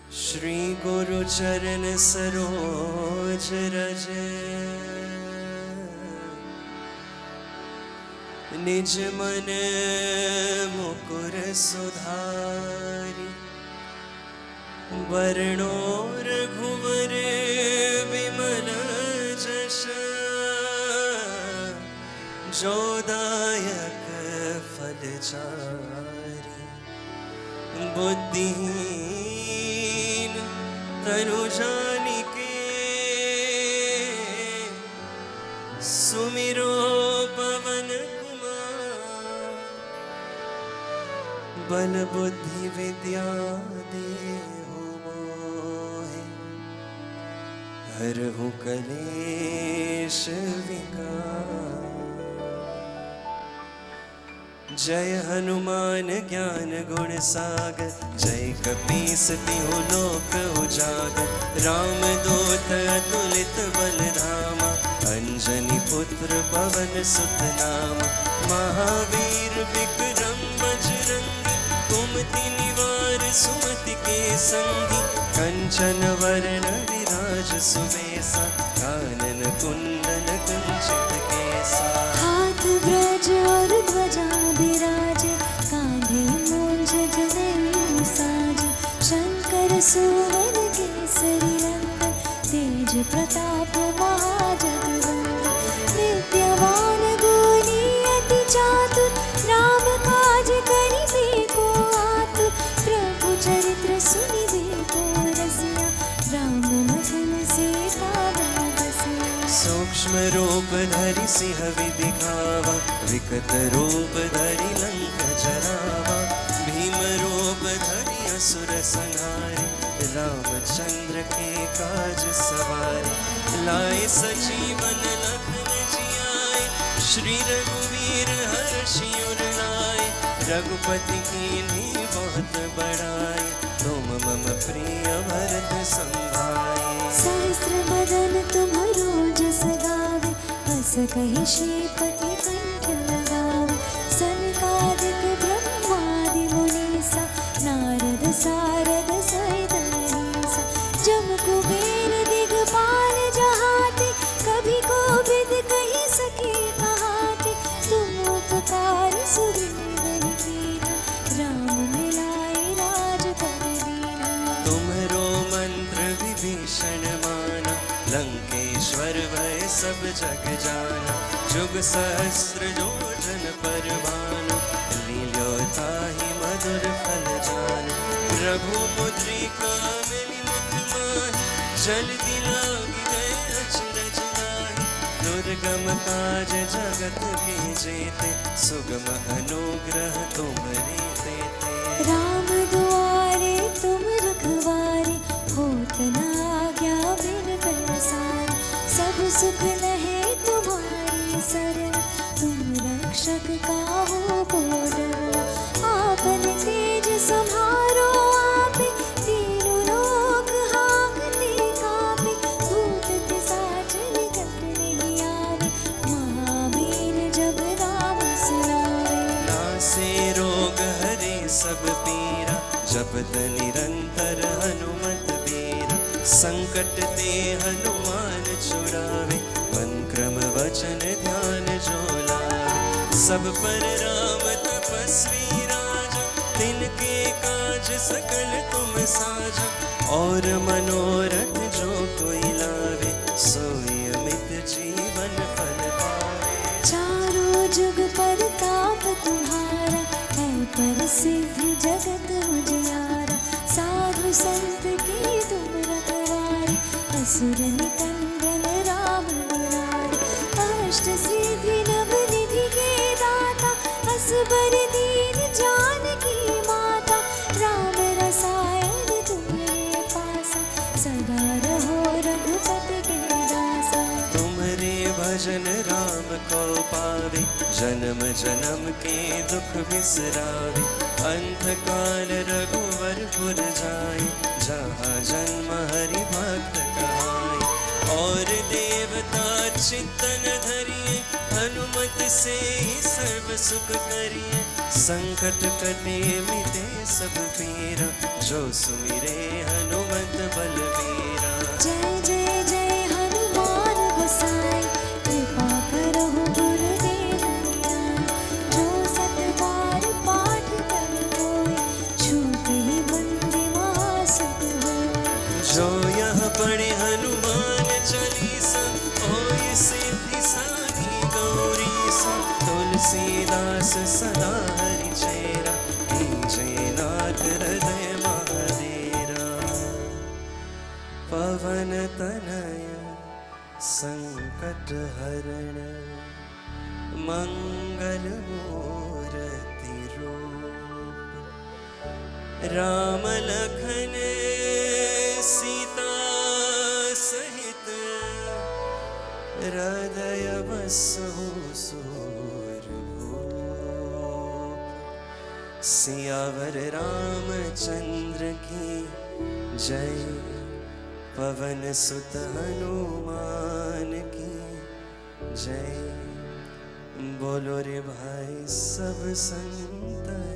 श्री गुरु चरण सरोज रज निज मन मुकुर सुधारी वर्णो रघुवर विमल जश जोदायक फल चारि बुद्धिहीन तनु जानिके सुमिरो पवन बल बुद्धि विद्या देहु मोहि हरहु कलेश विकार। जय हनुमान ज्ञान गुण सागर जय कपीस तिहु लोक उजागर। राम दूत अतुलित बल धामा अंजनी पुत्र पवन सुत नामा। महावीर विक्रम बजरंगी कुमति निवार सुमति के संगी। कंचन वरण विराज सुबेसा कानन कुंडल कुंचित केसा। हाथ ब्रज और ध्वजा बिराजे कांधे मूंज जनेऊ साजे। शंकर सुवन केसरी नंदन तेज प्रताप महाजगवंदन। विद्यावान गुणी अति चातुर राम काज करिबेको आतुर। प्रभु चरित्र सुनिबेको रसिया राम लखन सीता बन बसिया। सूक्ष्म रूप धरि सिंह दिखावा विकट रूप धरि लंक जरावा। भीम रूप धरि असुर संहारे रामचंद्र के काज सवारे। लाए सजीवन लखन जियाए श्री रघुवीर हर्षि उर लाए। रघुपति कीन्ही बहुत बड़ाई तुम मम प्रिय भरत संभाए। सहस्र बदन तुम्हारो जस गावे बस कहि श्रीपति कंठ लगावे। सनकादिक ब्रह्मादि मुनीसा नारद सारद सहित अहिसा। जम कुबेर दिगपाल जहाते कभी कोविद कहि सके कहाते। तुम उपकार सुग्रीव कीन्हा राम मिलाए राजपद दीन्हा। तुम्हरो मंत्र विभीषण माना लंकेश्वर भय सब जग जाना। जुग सहस्र योजन पर भानु लील्यो ताहि मधुर फल जानु। रघुमुद्रिका मिलि मुख माहि जल्दी लागी गए अचरज लाहि। दुर्गम काज जगत के जेते सुगम अनुग्रह तुम्हरे तेते। राम दुआरे तुम रखवारे होत न आज्ञा बिन पैसारे। सब सुख लहे तुम्हारी शरण तुम रक्षक काहू को डरना। आपन तेज सम्हारो आपे तीनों लोक हांकते कांपे। भूत पिशाच निकट नहीं आवे महावीर जब नाम सुनावे। नासे रोग हरे सब पीरा जपत निरंतर हनुमत बीरा। संकट ते हनुमान छुड़ावे मन क्रम वचन ध्यान जो लावे। सब पर राम तपस्वी राजा तिनके काज सकल तुम साजा। और मनोरथ जो कोई लावे सोई अमित जीवन फल पावे। चारों जुग परताप तुम्हारा है प्रसिद्ध जगत उजियारा। साधु संत के तुम रखवारे असुर निकंदन राम दुलारे। अष्ट सिद्धि नव निधि के दाता असबर दीन जानकी माता। राम रसायन तुम्हारे पासा सदा रहो रघुपति के दासा। तुम्हारे भजन राम को पावे जन्म जन्म के दुख बिसरावे। अंत काल रघुवर पुर जाए जहाँ जन्म हरि भक्त कहाए। और देवता चित्तन धरिए हनुमत से ही सर्व सुख करिए। संकट कटे मिटे सब पीरा जो सुमिरे हनुमत पवन तनय संकट हरण मंगल मूर्ति रूप राम लखन सीता सहित हृदय बसहु सूरभूप सियावर रामचंद्र की जय पवन सुत हनुमान की जय बोलो रे भाई सब संतन